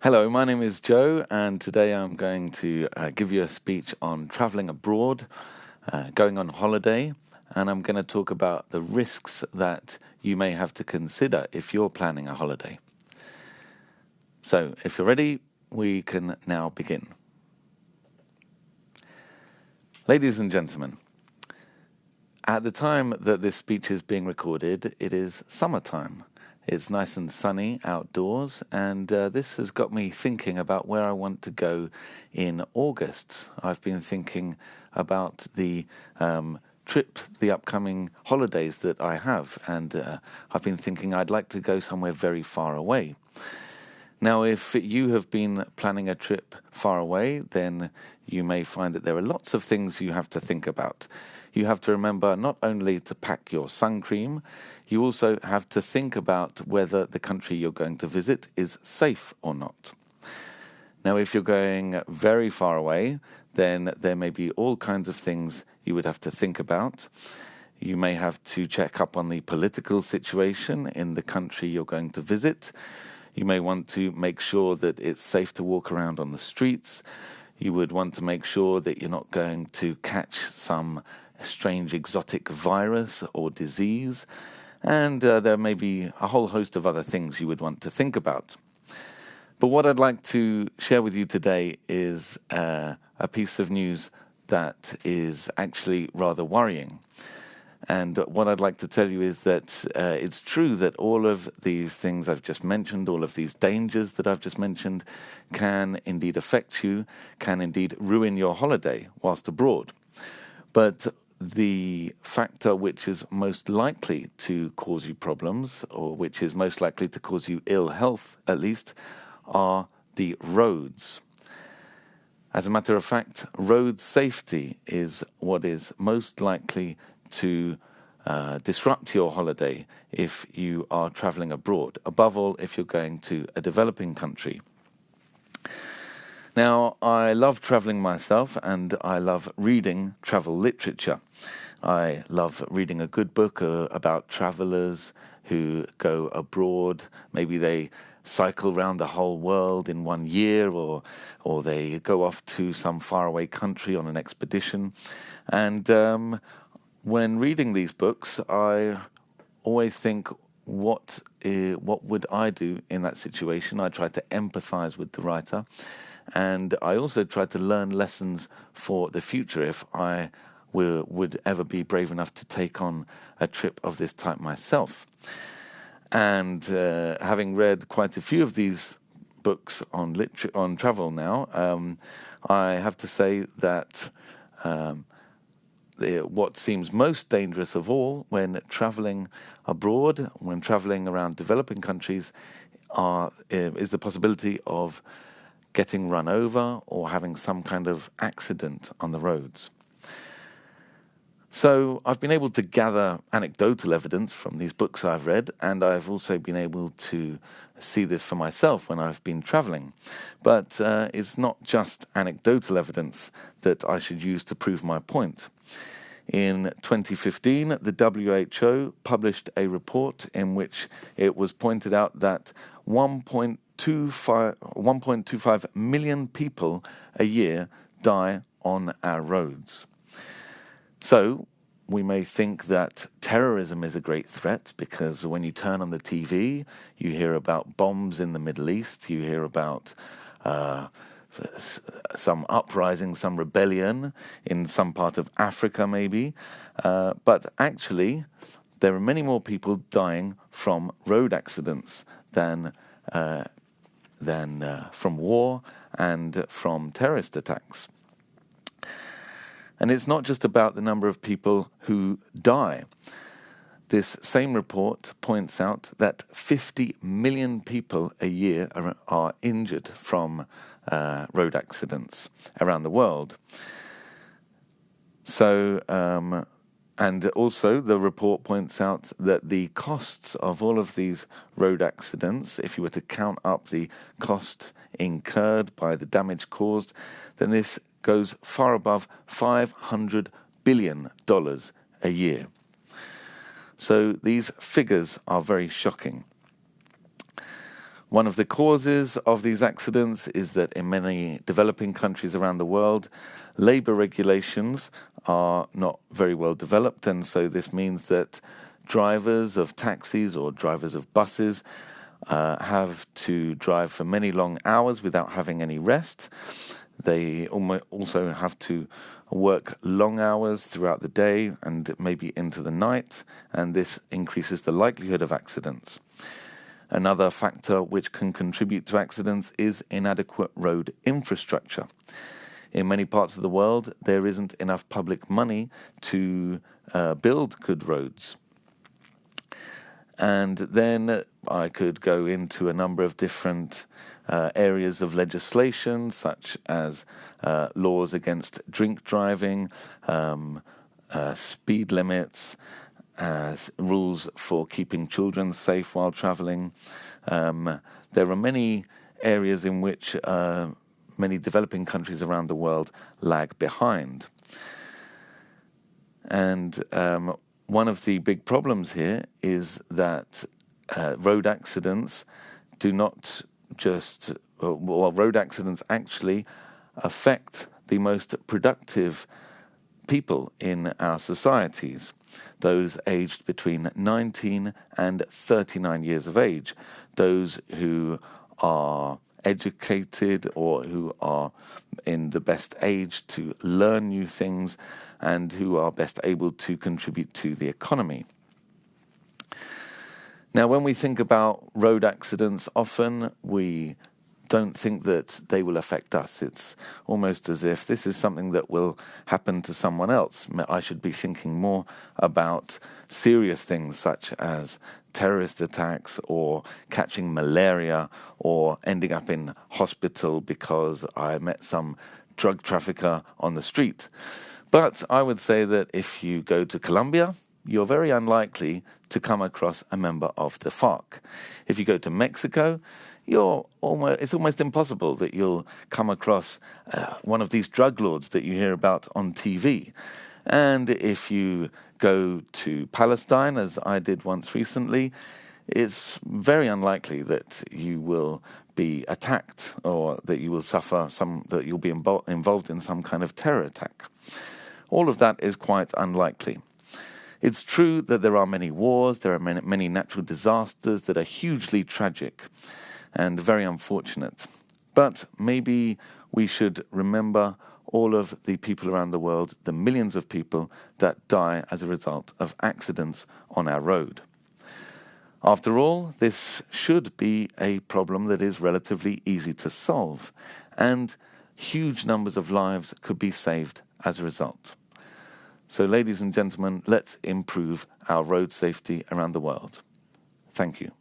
Hello, my name is Joe, and today I'm going to give you a speech on traveling abroad, going on holiday, and I'm going to talk about the risks that you may have to consider if you're planning a holiday. So, if you're ready, we can now begin. Ladies and gentlemen, at the time that this speech is being recorded, it is summertime. It's nice and sunny outdoors, and this has got me thinking about where I want to go in August. I've been thinking about the the upcoming holidays that I have, and I've been thinking I'd like to go somewhere very far away. Now, if you have been planning a trip far away, then you may find that there are lots of things you have to think about. You have to remember not only to pack your sun cream, you also have to think about whether the country you're going to visit is safe or not. Now, if you're going very far away, then there may be all kinds of things you would have to think about. You may have to check up on the political situation in the country you're going to visit. You may want to make sure that it's safe to walk around on the streets. You would want to make sure that you're not going to catch some strange exotic virus or disease. And there may be a whole host of other things you would want to think about. But what I'd like to share with you today is a piece of news that is actually rather worrying. And what I'd like to tell you is that it's true that all of these things I've just mentioned, all of these dangers that I've just mentioned, can indeed affect you, can indeed ruin your holiday whilst abroad. But the factor which is most likely to cause you problems, or which is most likely to cause you ill health, at least, are the roads. As a matter of fact, road safety is what is most likely to disrupt your holiday if you are traveling abroad, above all if you're going to a developing country. Now, I love traveling myself, and I love reading travel literature. I love reading a good book about travelers who go abroad. Maybe they cycle around the whole world in 1 year, or they go off to some faraway country on an expedition. And when reading these books, I always think, what would I do in that situation? I try to empathize with the writer. And I also try to learn lessons for the future if I would ever be brave enough to take on a trip of this type myself. And having read quite a few of these books on travel now, I have to say that what seems most dangerous of all when traveling abroad, when traveling around developing countries, is the possibility of getting run over or having some kind of accident on the roads. So I've been able to gather anecdotal evidence from these books I've read, and I've also been able to see this for myself when I've been traveling. But it's not just anecdotal evidence that I should use to prove my point. In 2015, the WHO published a report in which it was pointed out that 1.25 million people a year die on our roads. So we may think that terrorism is a great threat because when you turn on the TV, you hear about bombs in the Middle East, you hear about some uprising, some rebellion in some part of Africa maybe. But actually, there are many more people dying from road accidents than from war and from terrorist attacks. And it's not just about the number of people who die. This same report points out that 50 million people a year are injured from road accidents around the world. So, and also the report points out that the costs of all of these road accidents, if you were to count up the cost incurred by the damage caused, then this goes far above $500 billion a year. So these figures are very shocking. One of the causes of these accidents is that in many developing countries around the world, labor regulations are not very well developed, and so this means that drivers of taxis or drivers of buses have to drive for many long hours without having any rest. They also have to work long hours throughout the day and maybe into the night, and this increases the likelihood of accidents. Another factor which can contribute to accidents is inadequate road infrastructure. In many parts of the world, there isn't enough public money to build good roads. And then I could go into a number of different areas of legislation, such as laws against drink driving, speed limits, rules for keeping children safe while traveling. There are many areas in which many developing countries around the world lag behind. And one of the big problems here is that road accidents do not just, road accidents actually affect the most productive people in our societies, those aged between 19 and 39 years of age, those who are educated or who are in the best age to learn new things and who are best able to contribute to the economy. Now, when we think about road accidents, often we don't think that they will affect us. It's almost as if this is something that will happen to someone else. I should be thinking more about serious things such as terrorist attacks or catching malaria or ending up in hospital because I met some drug trafficker on the street. But I would say that if you go to Colombia, you're very unlikely to come across a member of the FARC. If you go to Mexico, it's almost impossible that you'll come across one of these drug lords that you hear about on TV. And if you go to Palestine, as I did once recently, it's very unlikely that you will be attacked or that you will suffer that you'll be involved in some kind of terror attack. All of that is quite unlikely. It's true that there are many wars, there are many natural disasters that are hugely tragic and very unfortunate. But maybe we should remember all of the people around the world, the millions of people that die as a result of accidents on our road. After all, this should be a problem that is relatively easy to solve, and huge numbers of lives could be saved as a result. So, ladies and gentlemen, let's improve our road safety around the world. Thank you.